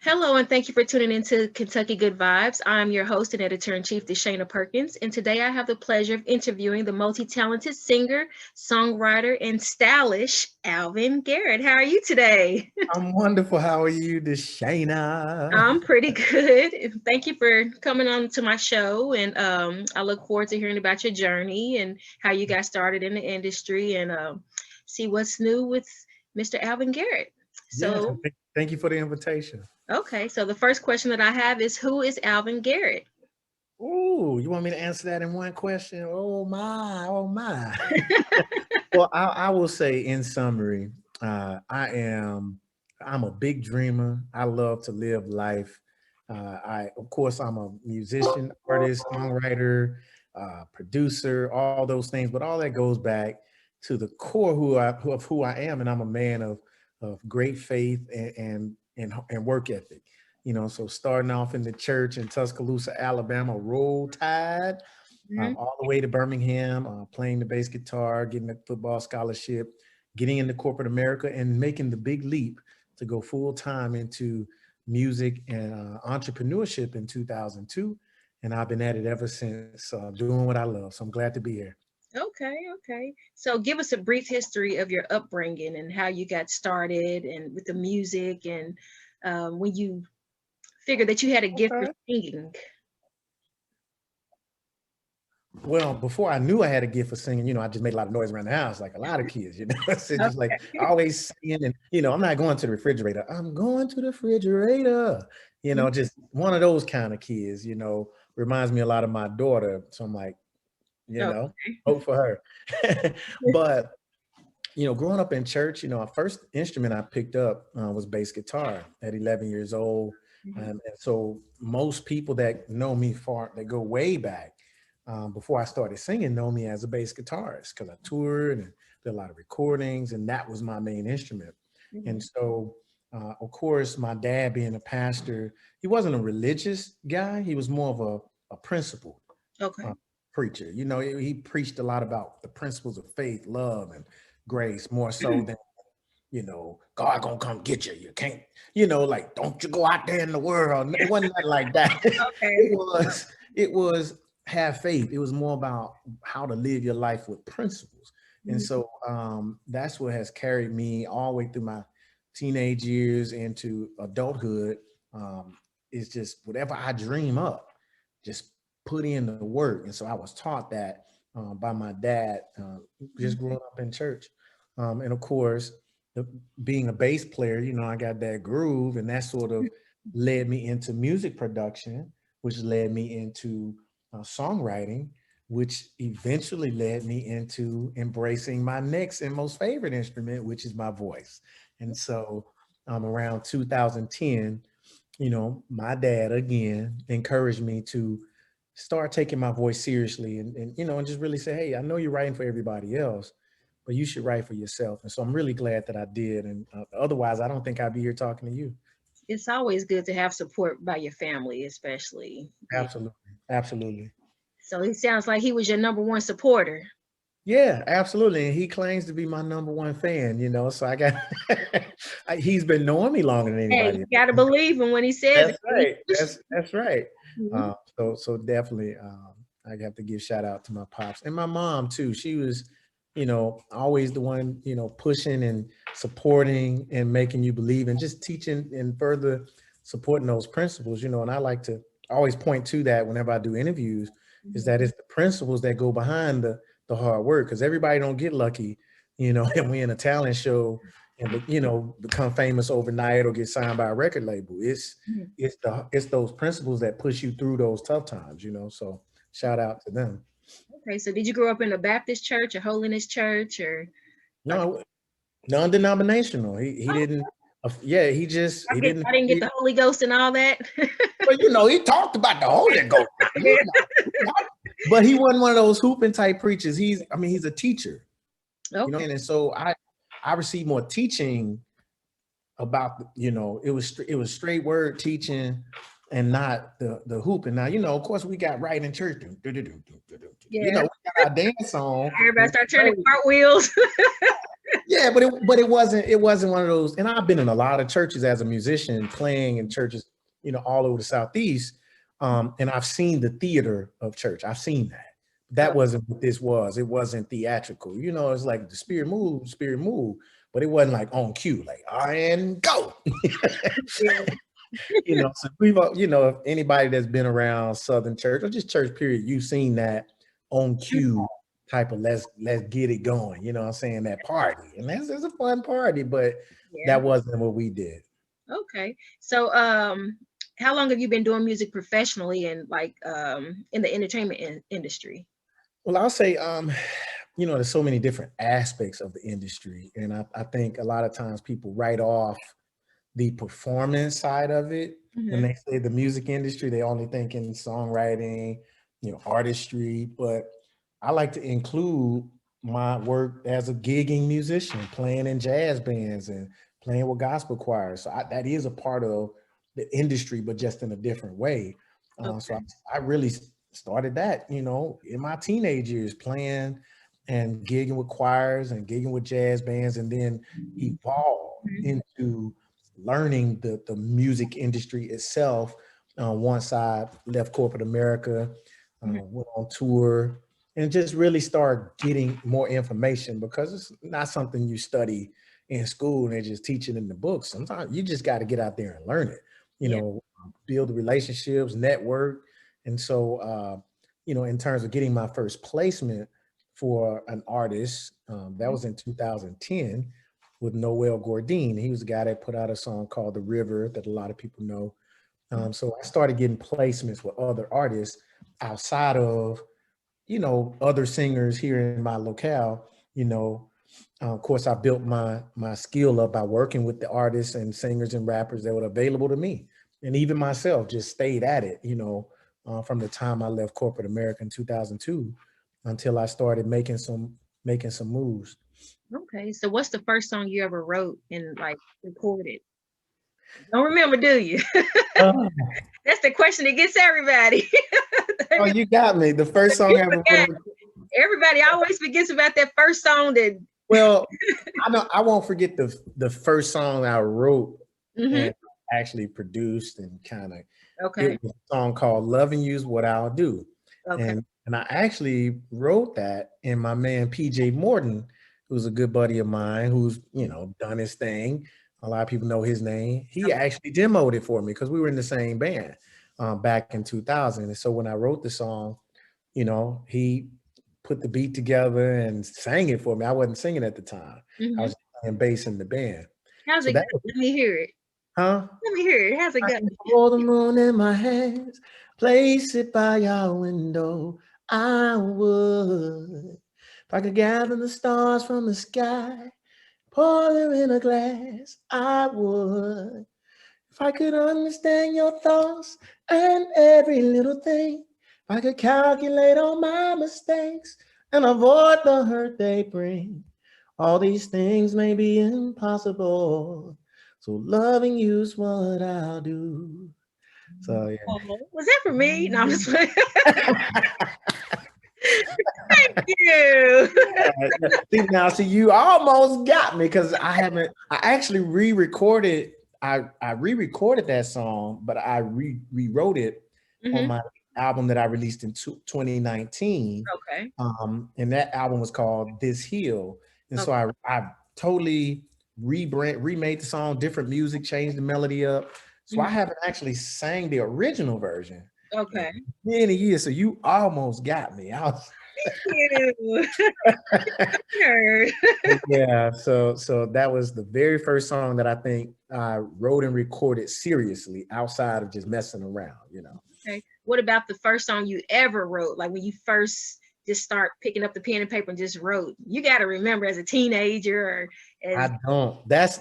Hello, and thank you for tuning into Kentucky Good Vibes. I'm your host and editor-in-chief, DISHAYNA Perkins, and today I have the pleasure of interviewing the multi-talented singer, songwriter, and stylish Alvin Garrett. How are you today? I'm wonderful. How are you, DISHAYNA? I'm pretty good. Thank you for coming on to my show, and I look forward to hearing about your journey and how you got started in the industry and see what's new with Mr. Alvin Garrett. Yes, So, thank you for the invitation. okay, so the first question that I have is, who is Alvin Garrett? Ooh, you want me to answer that in one question? Oh my, oh my. Well, I will say in summary, I'm a big dreamer. I love to live life. Of course, I'm a musician, artist, songwriter, producer, all those things. But all that goes back to the core of who I am, and I'm a man of great faith and work ethic. So starting off in the church in Tuscaloosa, Alabama, Roll Tide, Mhm. all the way to Birmingham, playing the bass guitar, getting a football scholarship, getting into corporate America, and making the big leap to go full time into music and entrepreneurship in 2002. And I've been at it ever since, doing what I love. So I'm glad to be here. Okay, okay. So give us a brief history of your upbringing and how you got started and with the music and when you figured that you had a gift for Okay. singing. Well, before I knew I had a gift for singing, I just made a lot of noise around the house, like a lot of kids. It's just like Okay. always singing, and I'm not going to the refrigerator. I'm going to the refrigerator. Just one of those kind of kids. Reminds me a lot of my daughter. So I'm like, you Okay. know, hope for her. But growing up in church, our first instrument I picked up was bass guitar at 11 years old. Mhm. And so most people that know me that go way back, before I started singing, know me as a bass guitarist because I toured and did a lot of recordings, and that was my main instrument. And Mhm. so, of course, my dad being a pastor, he wasn't a religious guy. He was more of a principled uh, Okay. preacher. He preached a lot about the principles of faith, love, and grace, more so than God gonna come get you. You can't, like, don't you go out there in the world. It wasn't nothing like that. Okay. It was have faith. It was more about how to live your life with principles. And Mhm. so that's what has carried me all the way through my teenage years into adulthood. Is just whatever I dream up, just put in the work. And so I was taught that by my dad, just growing up in church. And of course, the, being a bass player, I got that groove, and that sort of led me into music production, which led me into songwriting, which eventually led me into embracing my next and most favorite instrument, which is my voice. And so around 2010, my dad again encouraged me to start taking my voice seriously and just really say, hey, I know you're writing for everybody else, but you should write for yourself. And so I'm really glad that I did. And otherwise, I don't think I'd be here talking to you. It's always good to have support by your family, especially. Yeah. Absolutely. Absolutely. So it sounds like he was your number one supporter. Yeah, absolutely. And he claims to be my number one fan, so I got, he's been knowing me longer than Hey, anybody you else. gotta believe him when he says it. That's right. That's right. Mhm. So definitely, I have to give shout out to my pops and my mom too. She was, always the one, pushing and supporting and making you believe and just teaching and further supporting those principles. And I like to always point to that whenever I do interviews, is Mhm. that it's the principles that go behind the hard work, because everybody don't get lucky, and we in a talent show and become famous overnight or get signed by a record label. Mhm. It's those principles that push you through those tough times. So shout out to them. Okay, so did you grow up in a Baptist church or holiness church or like? No, non-denominational. He didn't. Yeah, he didn't. I didn't get the Holy Ghost and all that. Well, he talked about the Holy Ghost, but he wasn't one of those hooping type preachers. He's a teacher, Okay. and so I received more teaching about it was straight word teaching and not the hooping. Now of course we got right in church. Yeah. We got our dance song. Everybody And start turning cartwheels. Yeah, but it wasn't one of those. And I've been in a lot of churches as a musician, playing in churches, all over the Southeast. And I've seen the theater of church. I've seen that. That wasn't what this was. It wasn't theatrical. It's like the spirit move, but it wasn't like on cue, like and go. Yeah. So we've, if anybody that's been around Southern church or just church period, you've seen that on cue type of let's get it going. You know what I'm saying? That party. And that's a fun party, but Yeah. that wasn't what we did. Okay. So how long have you been doing music professionally and like in the entertainment industry? Well, I'll say there's so many different aspects of the industry. And I think a lot of times people write off the performance side of it. When they say the music industry, they only think in songwriting, artistry, but I like to include my work as a gigging musician, playing in jazz bands and playing with gospel choirs. So that is a part of the industry, but just in a different way. So I really started that, in my teenage years, playing and gigging with choirs and gigging with jazz bands, and then evolved into learning the music industry itself. Once I left corporate America, went on tour, and just really start getting more information, because it's not something you study in school and they just teach it in the books. Sometimes you just got to get out there and learn it, build the relationships, network. And so, in terms of getting my first placement for an artist, that was in 2010 with Noel Gourdine. He was the guy that put out a song called The River that a lot of people know. So I started getting placements with other artists outside of, other singers here in my locale. Of course, I built my skill up by working with the artists and singers and rappers that were available to me. And even myself just stayed at it, from the time I left corporate America in 2002 until I started making some moves. Okay. So what's the first song you ever wrote and like recorded? Don't remember, do you? That's the question that gets everybody. Oh, you got me. The first song I ever wrote. Everybody always forgets about that first song that. Well, I won't forget the first song I wrote and actually produced and kind of. Okay. It was a song called "Loving You Is What I'll Do," and I actually wrote that. And my man PJ Morton, who's a good buddy of mine, who's done his thing. A lot of people know his name. He actually demoed it for me because we were in the same band back in 2000. And so when I wrote the song, he put the beat together and sang it for me. I wasn't singing at the time. I was playing bass in the band. How's it go? Let me hear it. Huh? Let me hear it. How's it go? Hold the moon in my hands, place it by your window. I would. If I could gather the stars from the sky, pour them in a glass, I would. If I could understand your thoughts and every little thing, if I could calculate all my mistakes and avoid the hurt they bring, all these things may be impossible. So loving you is what I'll do. So yeah. Was that for me? No, I'm just playing. Thank you. See, you almost got me because I actually re-recorded. I re-recorded that song, but I rewrote it on my album that I released in 2019. Okay. And that album was called This Hill. And so I totally remade the song, different music, changed the melody up. So I haven't actually sang the original version. Okay. Many years. So you almost got me. Thank you. Yeah. So that was the very first song that I think I wrote and recorded seriously outside of just messing around, Okay. What about the first song you ever wrote? Like when you first just start picking up the pen and paper and just wrote. You got to remember as a teenager. I don't. That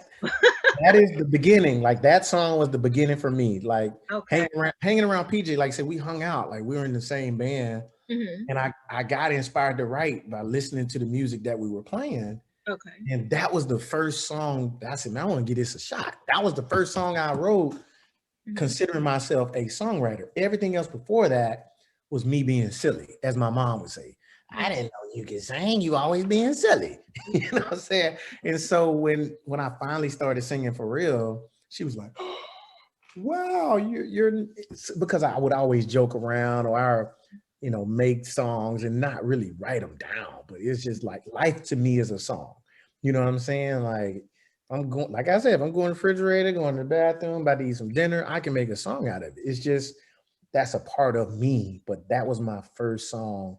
is the beginning. Like that song was the beginning for me. Like hanging around PJ. Like I said, we hung out. Like we were in the same band, and I got inspired to write by listening to the music that we were playing. Okay. And that was the first song. I said, man, I want to give this a shot. That was the first song I wrote, considering myself a songwriter. Everything else before that was me being silly, as my mom would say. I didn't know you could sing. You always being silly. You know what I'm saying? And so when I finally started singing for real, she was like, wow, you're because I would always joke around or make songs and not really write them down. But it's just like life to me is a song. You know what I'm saying? Like I'm going, like I said, if I'm going to the refrigerator, going to the bathroom, about to eat some dinner, I can make a song out of it. It's just that's a part of me. But that was my first song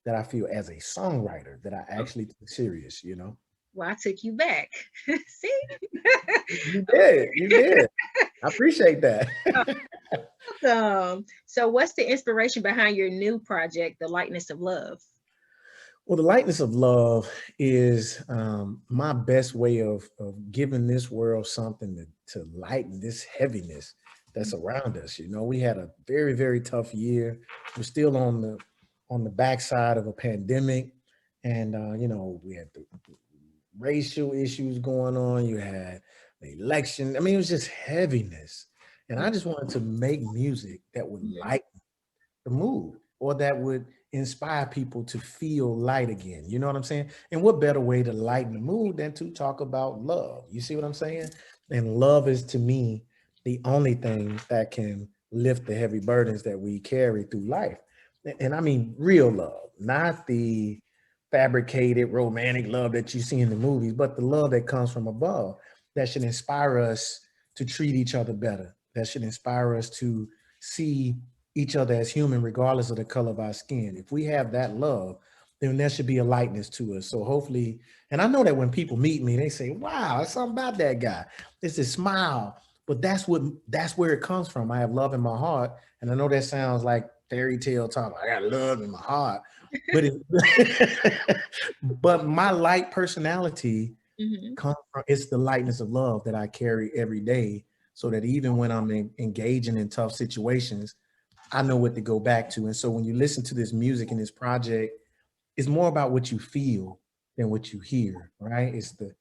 that I feel as a songwriter that I actually took serious, Well, I took you back. See? You did. You did. I appreciate that. So what's the inspiration behind your new project, The Lightness of Love? Well, the lightness of love is my best way of giving this world something to lighten this heaviness that's around us. We had a very, very tough year. We're still on the backside of a pandemic. And, we had the racial issues going on. You had the election. I mean, it was just heaviness. And I just wanted to make music that would lighten the mood or that would inspire people to feel light again. You know what I'm saying? And what better way to lighten the mood than to talk about love? You see what I'm saying? And love is to me the only thing that can lift the heavy burdens that we carry through life. And I mean real love, not the fabricated romantic love that you see in the movies, but the love that comes from above that should inspire us to treat each other better, that should inspire us to see each other as human, regardless of the color of our skin. If we have that love, then there should be a lightness to us. So hopefully, and I know that when people meet me, they say, wow, there's something about that guy. It's a smile, but that's where it comes from. I have love in my heart. And I know that sounds like fairy tale talk. I got love in my heart, but but my light personality comes from, it's the lightness of love that I carry every day. So that even when I'm engaging in tough situations, I know what to go back to. And so when you listen to this music and this project, it's more about what you feel than what you hear, right? It's the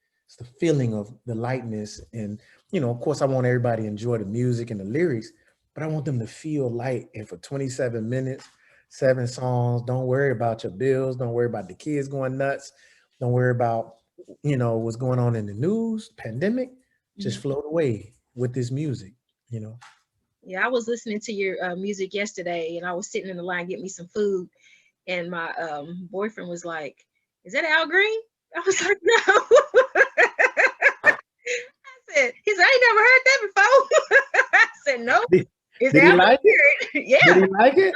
feeling of the lightness. And, of course, I want everybody to enjoy the music and the lyrics, but I want them to feel light. And for 27 minutes, 7 songs, don't worry about your bills. Don't worry about the kids going nuts. Don't worry about, what's going on in the news, pandemic. Just float away with this music, Yeah, I was listening to your music yesterday, and I was sitting in the line getting me some food, and my boyfriend was like, "Is that Al Green?" I was like, "No." I said, "He said, I ain't never heard that before." I said, "No." Is Did he like it? Yeah. Did he like it?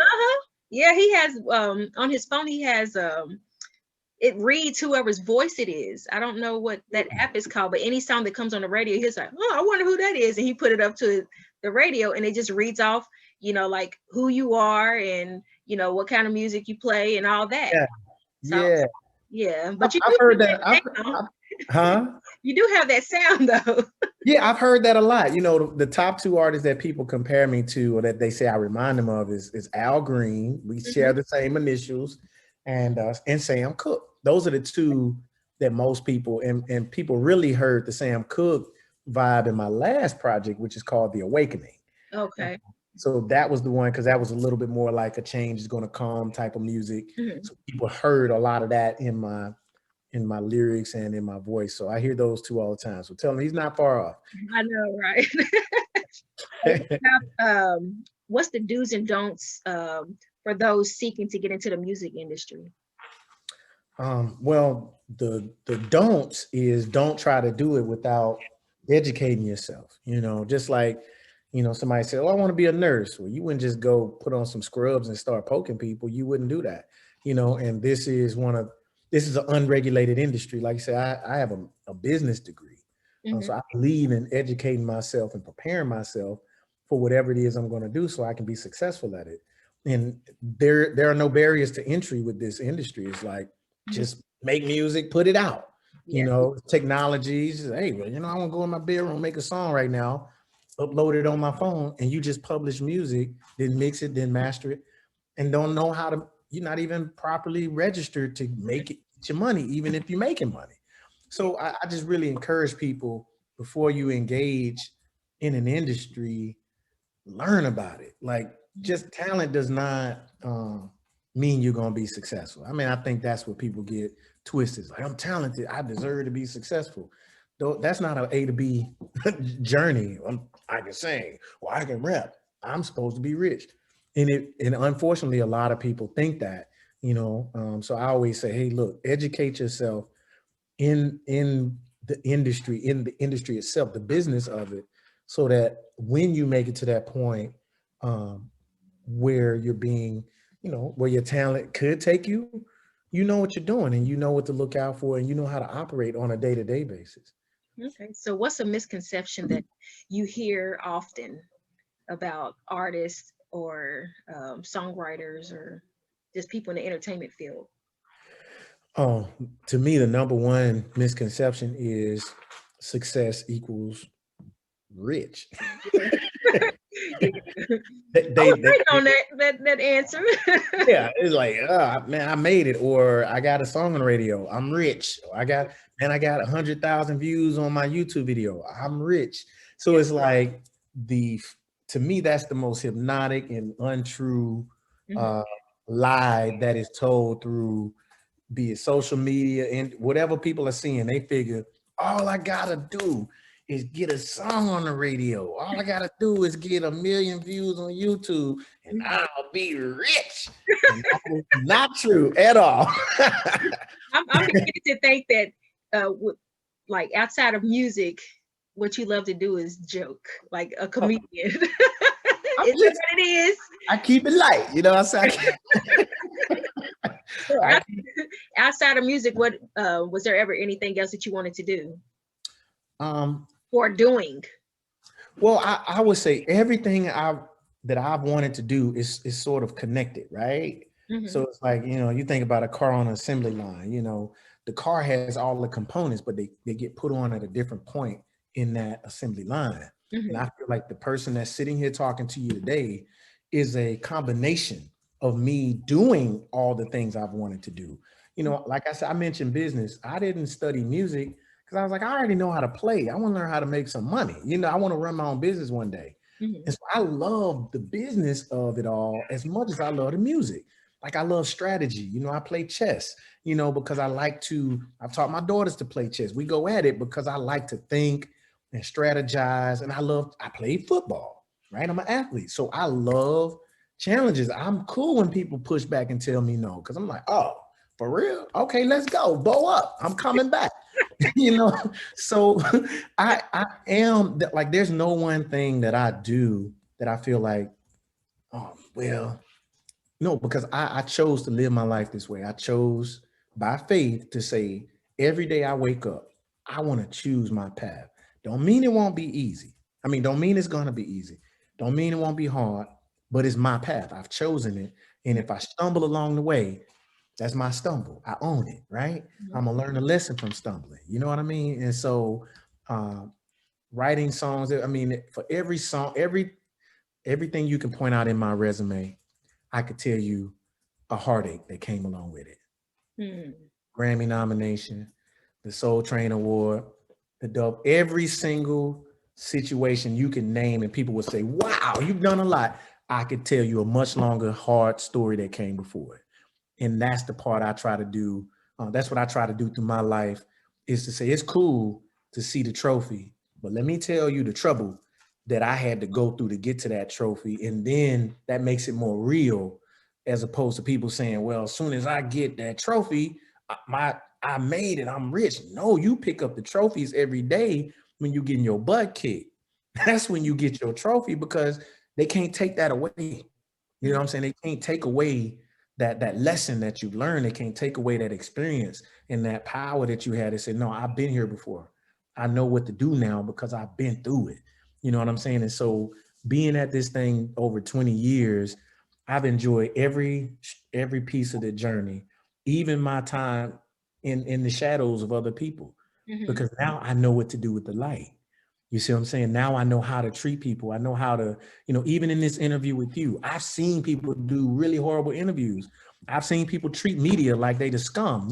Yeah, he has on his phone. He has it reads whoever's voice it is. I don't know what that app is called, but any song that comes on the radio, he's like, "Oh, I wonder who that is," and he put it up to the radio, and it just reads off, like who you are and what kind of music you play and all that. Yeah. So, Yeah. yeah, but I've heard that. Huh? You do have that sound though. Yeah, I've heard that a lot. The top 2 artists that people compare me to, or that they say I remind them of, is Al Green. We share the same initials, and Sam Cooke. Those are the 2 that most people and people really heard the Sam Cooke vibe in my last project, which is called The Awakening. Okay. So that was the one, because that was a little bit more like a change is going to come type of music. So people heard a lot of that in my lyrics and in my voice. So I hear those 2 all the time. So tell him he's not far off. I know, right? What's the do's and don'ts for those seeking to get into the music industry? Well, the don'ts is don't try to do it without educating yourself. Just like, somebody said, "Oh, I want to be a nurse." Well, you wouldn't just go put on some scrubs and start poking people. You wouldn't do that. And this is an unregulated industry. Like I said, I have a business degree. So I believe in educating myself and preparing myself for whatever it is I'm going to do so I can be successful at it. And there are no barriers to entry with this industry. It's like, just make music, put it out. Technologies. Hey, well, I want to go in my bedroom, make a song right now, upload it on my phone, and you just publish music, then mix it, then master it, and don't know how to. You're not even properly registered to make it your money, even if you're making money. So I just really encourage people, before you engage in an industry, learn about it. Like, just talent does not mean you're going to be successful. I mean, I think that's what people get twisted. Like, I'm talented, I deserve to be successful. Though that's not an A to B journey. I can sing, or I can rap, I'm supposed to be rich. And unfortunately, a lot of people think that, so I always say, hey, look, educate yourself in the industry itself, the business of it, so that when you make it to that point, where you're being, where your talent could take you, you know what you're doing, and you know what to look out for, and you know how to operate on a day-to-day basis. Okay, so what's a misconception that you hear often about artists or songwriters or just people in the entertainment field? Oh, to me, the number one misconception is success equals rich. I was waiting on that answer. Yeah, it's like, man, I made it, or I got a song on the radio, I'm rich. Or I got 100,000 views on my YouTube video, I'm rich. So it's like to me, that's the most hypnotic and untrue lie that is told through, be it social media and whatever people are seeing. They figure all I gotta do is get a song on the radio. All I gotta do is get 1 million views on YouTube and I'll be rich. And that is not true at all. I'm beginning to think that like outside of music, what you love to do is joke, like a comedian. Is that what it is? I keep it light, I say. Outside of music, what was there ever anything else that you wanted to do? Or doing? Well, I would say everything that I've wanted to do is sort of connected, right? So it's like, you think about a car on an assembly line, the car has all the components, but they get put on at a different point in that assembly line. And I feel like the person that's sitting here talking to you today is a combination of me doing all the things I've wanted to do. Like I said, I mentioned business. I didn't study music because I was like, I already know how to play. I want to learn how to make some money. I want to run my own business one day. And so I love the business of it all as much as I love the music. Like, I love strategy. I play chess, because I've taught my daughters to play chess. We go at it because I like to think and strategize. And I played football, right? I'm an athlete. So I love challenges. I'm cool when people push back and tell me no, because I'm like, oh, for real? Okay, let's go. Bow up. I'm coming back. So I am like, there's no one thing that I do that I feel like, oh, well, no, because I chose to live my life this way. I chose by faith to say, every day I wake up, I want to choose my path. Don't mean it won't be easy. I mean, don't mean it's going to be easy. Don't mean it won't be hard, but it's my path. I've chosen it. And if I stumble along the way, that's my stumble. I own it, right? I'm gonna learn a lesson from stumbling. You know what I mean? And so writing songs, I mean, for every song, everything you can point out in my resume, I could tell you a heartache that came along with it. Grammy nomination, the Soul Train Award, the dope, every single situation you can name, and people would say, wow, you've done a lot. I could tell you a much longer, hard story that came before it. And that's the part I try to do. That's what I try to do through my life, is to say, it's cool to see the trophy, but let me tell you the trouble that I had to go through to get to that trophy. And then that makes it more real, as opposed to people saying, well, as soon as I get that trophy, I made it, I'm rich. No, you pick up the trophies every day when you're getting your butt kicked. That's when you get your trophy, because they can't take that away. You know what I'm saying? They can't take away that lesson that you've learned. They can't take away that experience and that power that you had to say, no, I've been here before. I know what to do now because I've been through it. You know what I'm saying? And so being at this thing over 20 years, I've enjoyed every piece of the journey, even my time in the shadows of other people, because now I know what to do with the light. You see what I'm saying? Now I know how to treat people. I know how to, even in this interview with you, I've seen people do really horrible interviews. I've seen people treat media like they the scum,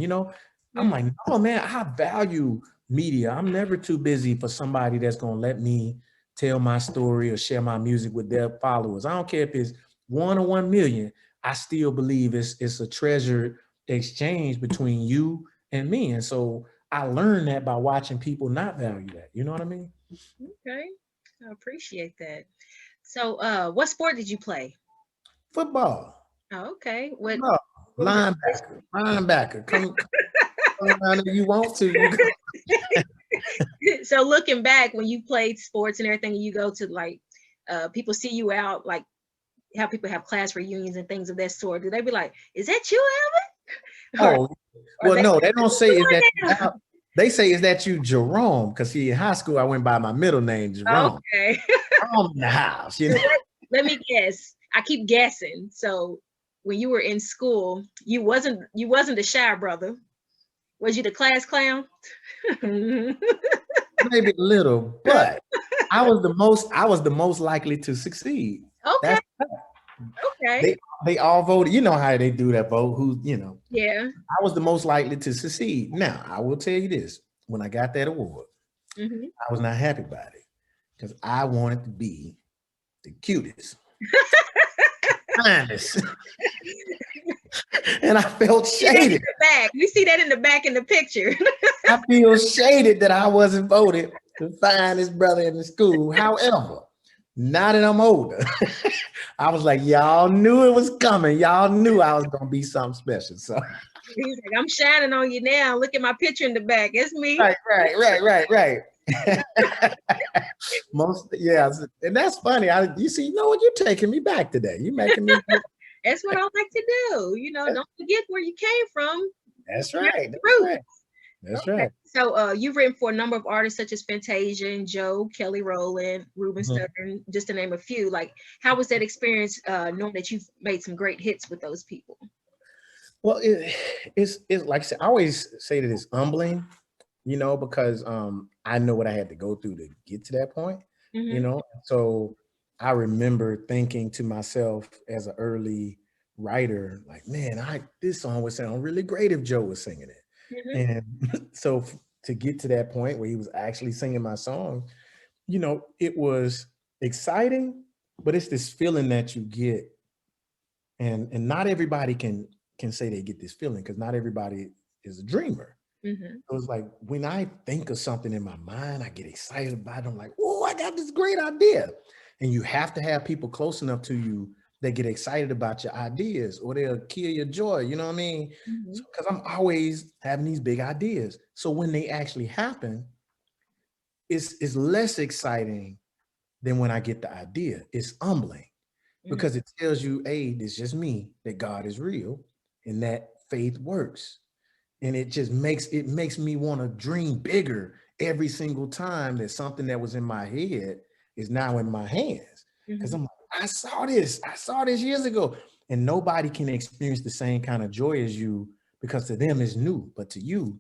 I'm like, no, man, I value media. I'm never too busy for somebody that's going to let me tell my story or share my music with their followers. I don't care if it's 1 or 1 million. I still believe it's a treasured exchange between you and me. And so I learned that by watching people not value that. You know what I mean? Okay. I appreciate that. So, what sport did you play? Football. Oh, okay. Football. What was your Linebacker. Come around if you want to. You go. So looking back when you played sports and everything, you go to like people see you out, like how people have class reunions and things of that sort. Do they be like, "Is that you, Alvin?" Oh, Or well, they, no, they don't say is that you, now? they say is that you Jerome, because see in high school I went by my middle name Jerome. Okay. Jerome in the house, you So know. let me guess. I keep guessing. So when you were in school, you wasn't the shy brother. Was you the class clown? Maybe a little, but I was the most likely to succeed. Okay. That's Okay. they all voted. You know how they do that vote. Who, you know, Yeah. I was the most likely to succeed. Now, I will tell you this: when I got that award, Mm-hmm. I was not happy about it because I wanted to be the cutest, finest, and I felt shaded. Back. We see that in the back in the picture. I feel shaded that I wasn't voted the finest brother in the school. However, now that I'm older, I was like, y'all knew it was coming. Y'all knew I was gonna be something special. So He's like, I'm shining on you now. Look at my picture in the back. It's me. right. Most, yeah, and that's funny. You see, you know what? You're taking me back today. You're making me. That's what I like to do. You know, don't forget where you came from. That's right. That's Okay. right. So you've written for a number of artists such as Fantasia and Joe, Kelly Rowland, Ruben Mhm. Studdard, just to name a few. Like, how was that experience knowing that you've made some great hits with those people? Well, it's like I said, I always say that it's humbling, you know, because I know what I had to go through to get to that point, you Mm-hmm. know. So I remember thinking to myself as an early writer, like, man, this song would sound really great if Joe was singing it. Mm-hmm. And so to get to that point where he was actually singing my song, you know, it was exciting, but it's this feeling that you get, and not everybody can say they get this feeling because not everybody is a dreamer. Mm-hmm. So it's like when I think of something in my mind, I get excited about it. I'm like, oh, I got this great idea. And you have to have people close enough to you that get excited about your ideas or they'll kill your joy. You know what I mean? Mm-hmm. So, because I'm always having these big ideas. So when they actually happen, it's less exciting than when I get the idea. It's humbling Mm-hmm. because it tells you, hey, it's just me, that God is real and that faith works. And it makes me want to dream bigger every single time that something that was in my head is now in my hands. Because Mm-hmm. I'm like, I saw this years ago. And nobody can experience the same kind of joy as you because to them it's new, but to you,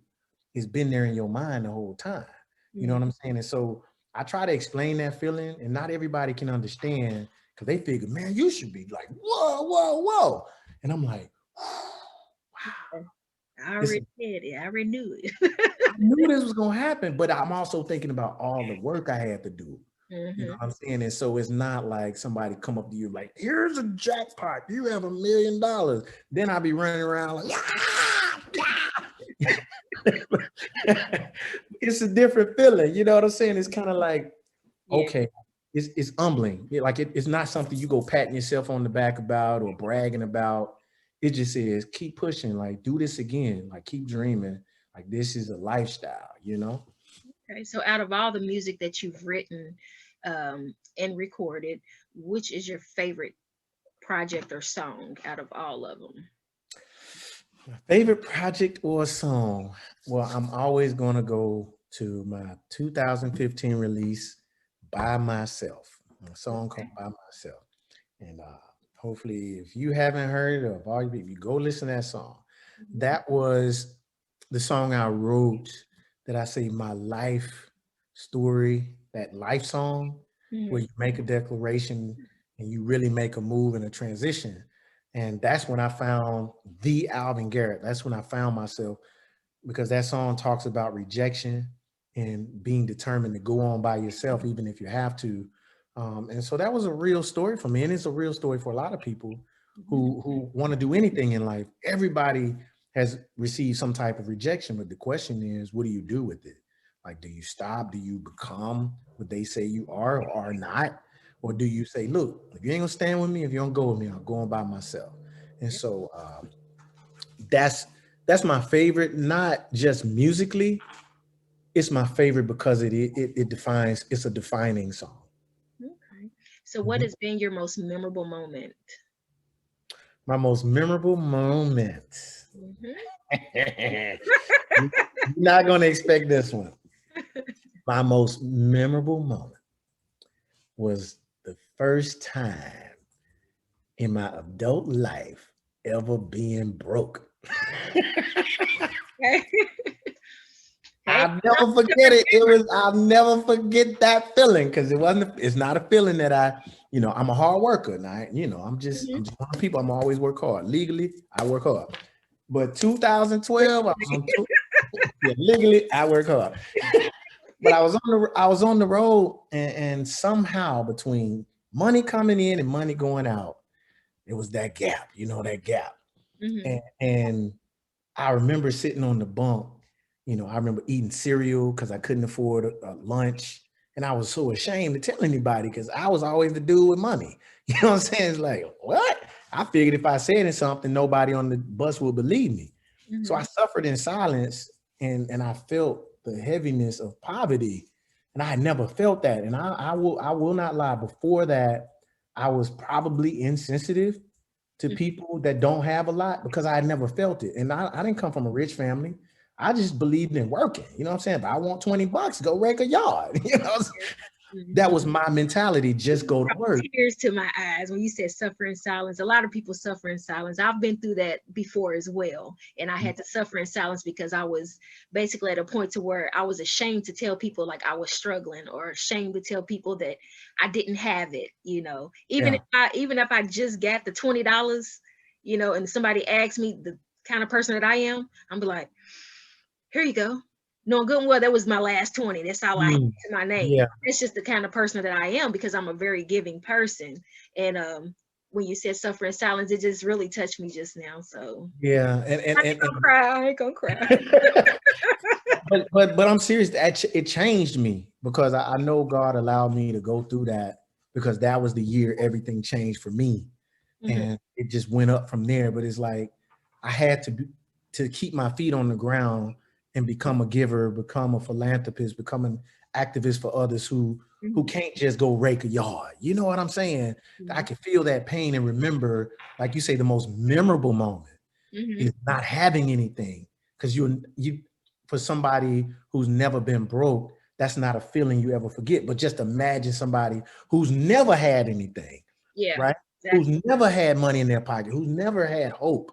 it's been there in your mind the whole time. You know what I'm saying? And so I try to explain that feeling, and not everybody can understand because they figure, man, you should be like, whoa. And I'm like, wow. I already said it. I already knew it. I knew this was gonna happen, but I'm also thinking about all the work I had to do. You know Mm-hmm. what I'm saying? And so it's not like somebody come up to you like, here's a jackpot, you have $1 million. Then I'll be running around like, it's a different feeling. You know what I'm saying? It's kind of like, Yeah. okay, it's humbling. It's not something you go patting yourself on the back about or bragging about. It just is keep pushing, like do this again, like keep dreaming. Like this is a lifestyle, you know? Okay. So out of all the music that you've written and recorded, which is your favorite project or song out of all of them? My favorite project or song? Well, I'm always gonna go to my 2015 release, By Myself, a song called Okay. By Myself. And hopefully if you haven't heard it, or if you go listen to that song, that was the song I wrote that I say my life story, that life song, where Mm-hmm. you make a declaration and you really make a move and a transition. And that's when I found the Alvin Garrett. That's when I found myself because that song talks about rejection and being determined to go on by yourself, even if you have to. And so that was a real story for me. And it's a real story for a lot of people who want to do anything in life. Everybody has received some type of rejection, but the question is, what do you do with it? Like, do you stop? Do you become what they say you are or are not? Or do you say, look, if you ain't gonna stand with me, if you don't go with me, I'm going by myself. And so that's my favorite, not just musically. It's my favorite because it defines, it's a defining song. Okay. So what has been your most memorable moment? My most memorable moment. You're not going to expect this one. My most memorable moment was the first time in my adult life ever being broke. I'll never forget it. I'll never forget that feeling because it's not a feeling that I'm a hard worker. And I'm just one of the people, I'm always work hard. Legally, I work hard. But 2012, I was on tour. Yeah, legally, I work hard. But I was on the road and somehow between money coming in and money going out, it was that gap, that gap. And I remember sitting on the bunk. I remember eating cereal because I couldn't afford a lunch. And I was so ashamed to tell anybody because I was always the dude with money. You know what I'm saying? It's like, what? I figured if I said something, nobody on the bus would believe me. So I suffered in silence and I felt the heaviness of poverty. And I had never felt that. And I will not lie. Before that, I was probably insensitive to people that don't have a lot because I had never felt it. And I didn't come from a rich family. I just believed in working. You know what I'm saying? If I want $20, go rake a yard. That was my mentality. Just go to work. Tears to my eyes when you said suffer in silence. A lot of people suffer in silence. I've been through that before as well. And I had to suffer in silence because I was basically at a point to where I was ashamed to tell people like I was struggling or ashamed to tell people that I didn't have it, Even if I just got the $20, and somebody asked me the kind of person that I am, I'm be like, here you go. No, good and well, that was my last 20. That's all I had to my name. Yeah. It's just the kind of person that I am because I'm a very giving person. And when you said suffer in silence, it just really touched me just now. So yeah, I ain't gonna cry. but I'm serious. It changed me because I know God allowed me to go through that because that was the year everything changed for me, and it just went up from there. But it's like I had to keep my feet on the ground and become a giver, become a philanthropist, become an activist for others who can't just go rake a yard. You know what I'm saying? I can feel that pain and remember, like you say, the most memorable moment is not having anything. Because you for somebody who's never been broke, that's not a feeling you ever forget. But just imagine somebody who's never had anything, right? Exactly. Who's never had money in their pocket, who's never had hope.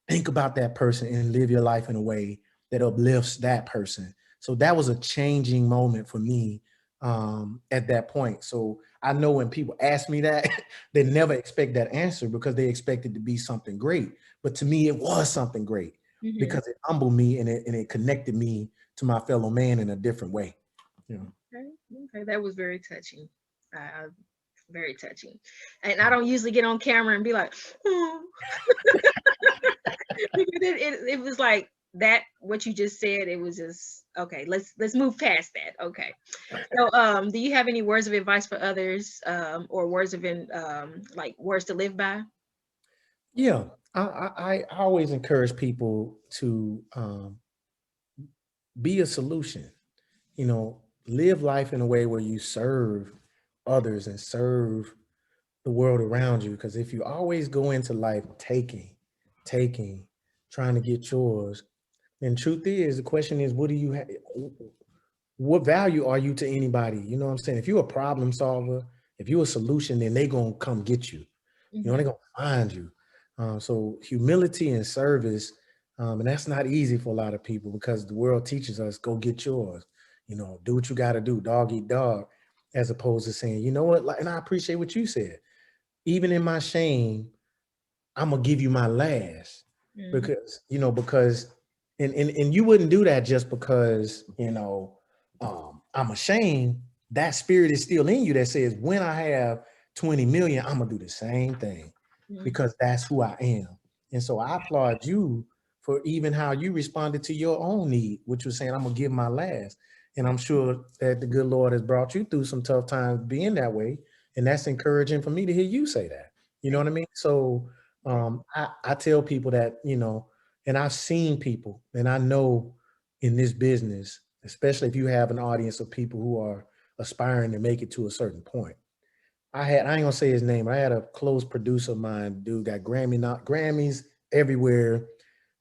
Think about that person and live your life in a way that uplifts that person. So that was a changing moment for me at that point. So I know when people ask me that, they never expect that answer because they expect it to be something great. But to me, it was something great because it humbled me and it connected me to my fellow man in a different way. Okay, that was very touching. Very touching. And I don't usually get on camera and be like, oh. it was like that, what you just said, it was just, okay, let's move past that. Okay. So do you have any words of advice for others or words of like words to live by? Yeah, I always encourage people to be a solution, live life in a way where you serve others and serve the world around you. Because if you always go into life taking, trying to get yours, then truth is, the question is, what do you have? What value are you to anybody? You know what I'm saying? If you're a problem solver, if you're a solution, then they're going to come get you. They're going to find you. So humility and service, and that's not easy for a lot of people because the world teaches us, go get yours, do what you got to do, dog eat dog, as opposed to saying, you know what, and I appreciate what you said. Even in my shame, I'm going to give you my last because, and you wouldn't do that just because, I'm ashamed. That spirit is still in you that says, when I have 20 million, I'm going to do the same thing. because that's who I am. And so I applaud you for even how you responded to your own need, which was saying, I'm gonna give my last. And I'm sure that the good Lord has brought you through some tough times being that way. And that's encouraging for me to hear you say that. You know what I mean? So I tell people that, you know, and I've seen people, and I know in this business, especially if you have an audience of people who are aspiring to make it to a certain point. I ain't gonna say his name. I had a close producer of mine, dude got Grammys everywhere.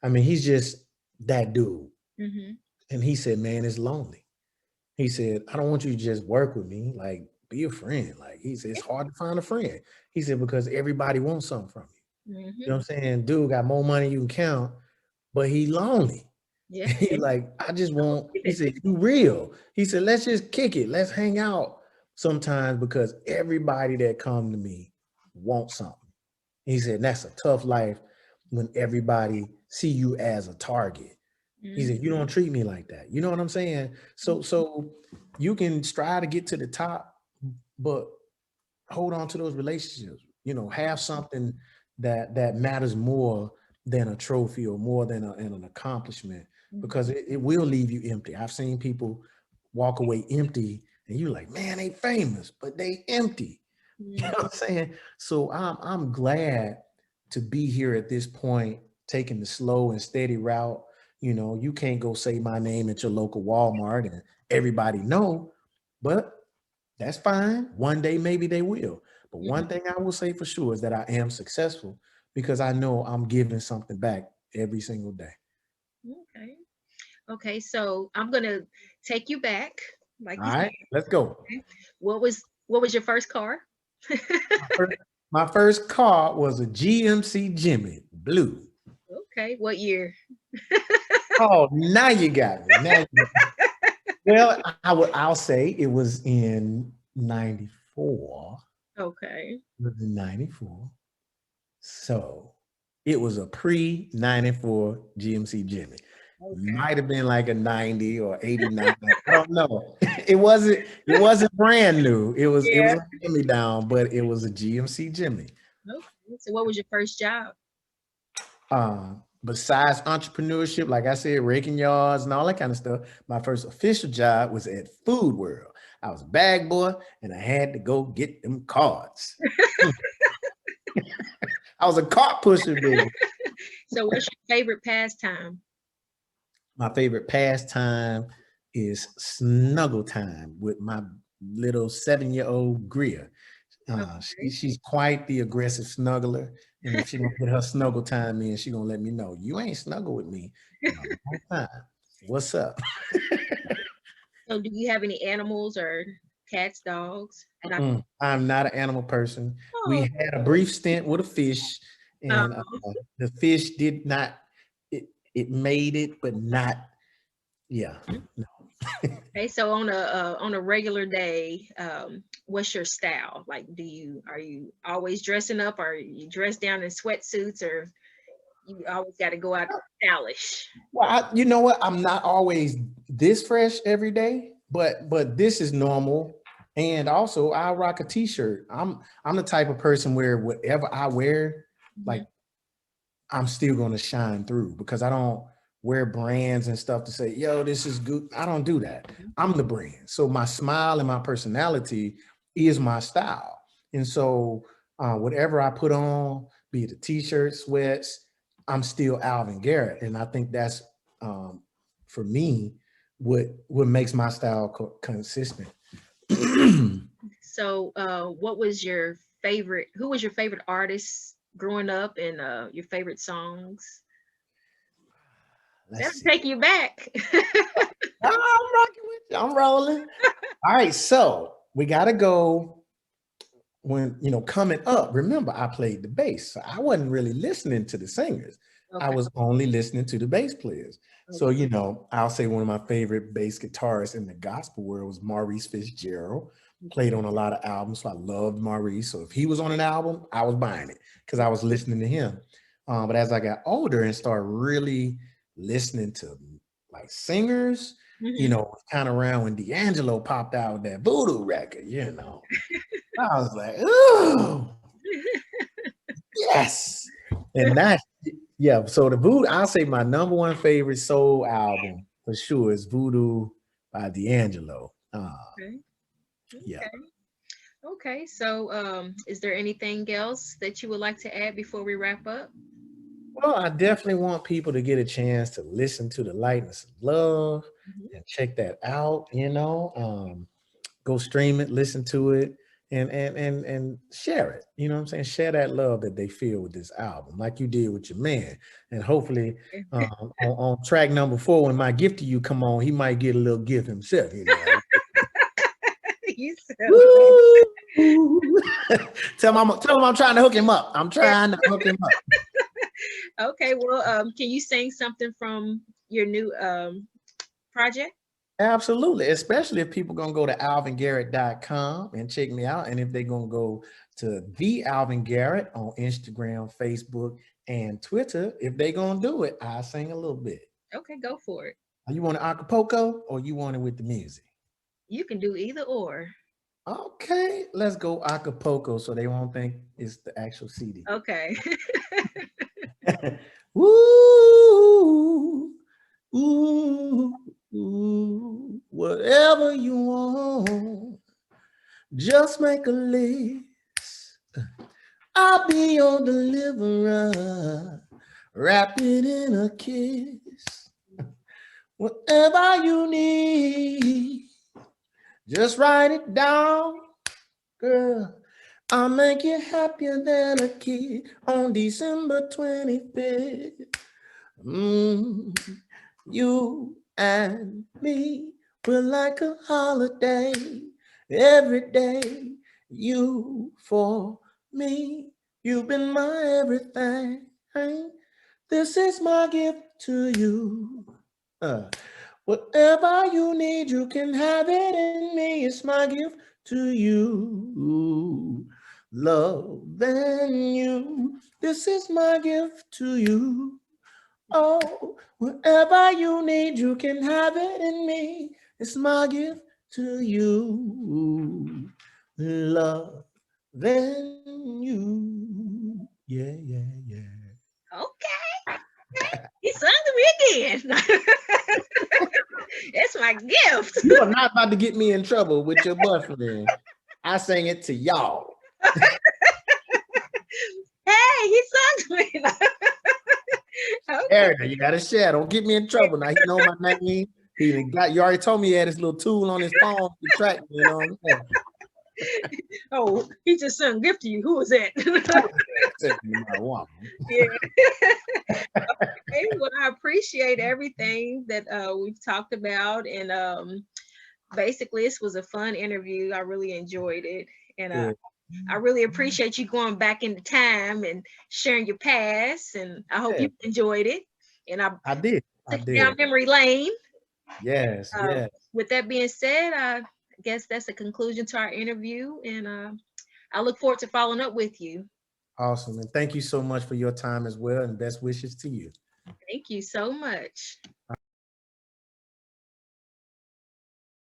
I mean, he's just that dude. Mm-hmm. And he said, man, it's lonely. He said, I don't want you to just work with me, like be a friend. Like he said, it's hard to find a friend. He said, because everybody wants something from you. You Mm-hmm. know what I'm saying? Dude got more money you can count, but he lonely. Yeah. He like, I just want, he said, you real. He said, let's just kick it. Let's hang out sometimes because everybody that come to me wants something. He said, that's a tough life when everybody see you as a target. He said, you don't treat me like that. You know what I'm saying? So you can strive to get to the top, but hold on to those relationships. You know, have something that matters more than a trophy or more than an accomplishment, because it will leave you empty. I've seen people walk away empty, and you're like, man, they famous, but they empty. You know what I'm saying? So I'm glad to be here at this point, taking the slow and steady route. You know, you can't go say my name at your local Walmart and everybody know, but that's fine. One day maybe they will. But one thing I will say for sure is that I am successful because I know I'm giving something back every single day. Okay. Okay. So I'm gonna take you back, like All you said. right, let's go. Okay. What was your first car? My first car was a GMC Jimmy blue. Okay. What year? Oh, now you got me. Now you got me. Well, I'll say it was in 94. Okay. It was in 94. So it was a pre-94 GMC Jimmy. Okay. Might have been like a 90 or 89. I don't know. It wasn't brand new. It was Yeah. a Jimmy down, but it was a GMC Jimmy. Okay. So what was your first job? Besides entrepreneurship, like I said, raking yards and all that kind of stuff, my first official job was at Food World. I was a bag boy and I had to go get them cards. I was a cart pusher, baby. So what's your favorite pastime? My favorite pastime is snuggle time with my little 7-year-old Greer. Okay. She's quite the aggressive snuggler. And if she gonna put her snuggle time in, she gonna let me know, you ain't snuggle with me in a long time. What's up? So do you have any animals or cats, dogs? Not. I'm not an animal person. We Oh. had a brief stint with a fish, and Um, the fish did not, it made it, but not, yeah. No. okay. So on a regular day, what's your style? Like, are you always dressing up, or you dress down in sweatsuits, or you always got to go out stylish? Well, you know what? I'm not always this fresh every day, but this is normal. And also, I rock a t-shirt. I'm the type of person where whatever I wear, like I'm still going to shine through because I don't wear brands and stuff to say, yo, this is good. I don't do that. I'm the brand. So my smile and my personality is my style. And so whatever I put on, be it a t-shirt, sweats, I'm still Alvin Garrett. And I think that's for me, what makes my style consistent. So, what was your favorite? Who was your favorite artist growing up, and your favorite songs? Let's That'll see. take you back. I'm rocking with you. I'm rolling. All right, so we gotta go when coming up. Remember, I played the bass, so I wasn't really listening to the singers. I Okay. was only listening to the bass players. So I'll say one of my favorite bass guitarists in the gospel world was Maurice Fitzgerald. Played on a lot of albums, so I loved Maurice. So if he was on an album, I was buying it because I was listening to him. But as I got older and started really listening to like singers, kind of around when D'Angelo popped out with that Voodoo record, I was like, ooh, Yes. And that's, yeah. So the Voodoo, I'll say my number one favorite soul album for sure is Voodoo by D'Angelo. Okay. Yeah. Okay. Okay. So, is there anything else that you would like to add before we wrap up? Well, I definitely want people to get a chance to listen to The Lightness of Love Mhm. and check that out, go stream it, listen to it, and share it. You know what I'm saying? Share that love that they feel with this album, like you did with your man. And hopefully, on track number 4, when My Gift to You come on, he might get a little gift himself. You Woo! tell him I'm trying to hook him up. I'm trying to hook him up. okay. Well, can you sing something from your new project? Absolutely, especially if people gonna go to alvingarrett.com and check me out, and if they're gonna go to the Alvin Garrett on Instagram, Facebook, and Twitter, if they gonna do it, I sing a little bit. Okay, go for it. You want it acapulco or you want it with the music? You can do either or. Okay, let's go acapulco so they won't think it's the actual CD. Okay. Ooh, ooh, ooh, whatever you want, just make a list. I'll be your deliverer. Wrap it in a kiss. Whatever you need, just write it down, girl. I'll make you happier than a kid on December 25th. You and me, we're like a holiday. Every day, you for me. You've been my everything. This is my gift to you. Whatever you need, you can have it in me. It's my gift to you. Loving you. This is my gift to you. Oh, whatever you need, you can have it in me. It's my gift to you. Loving you. Yeah, yeah, yeah. Okay. He sung to me again. It's my gift. You are not about to get me in trouble with your boyfriend. I sang it to y'all. Hey, he sung to me. Okay. Erica, you gotta share. Don't get me in trouble. Now he know my name. You already told me he had his little tool on his phone to track me, you know what I'm saying? Oh, he just sung gift to you. Who was that? Yeah. Okay, well, I appreciate everything that we've talked about, and basically this was a fun interview. I really enjoyed it, and I really appreciate you going back into time and sharing your past, and I hope you enjoyed it. And I did. took down memory lane. Yes, yes. With that being said, I guess that's a conclusion to our interview, and I look forward to following up with you. Awesome. And thank you so much for your time as well, and best wishes to you. Thank you so much.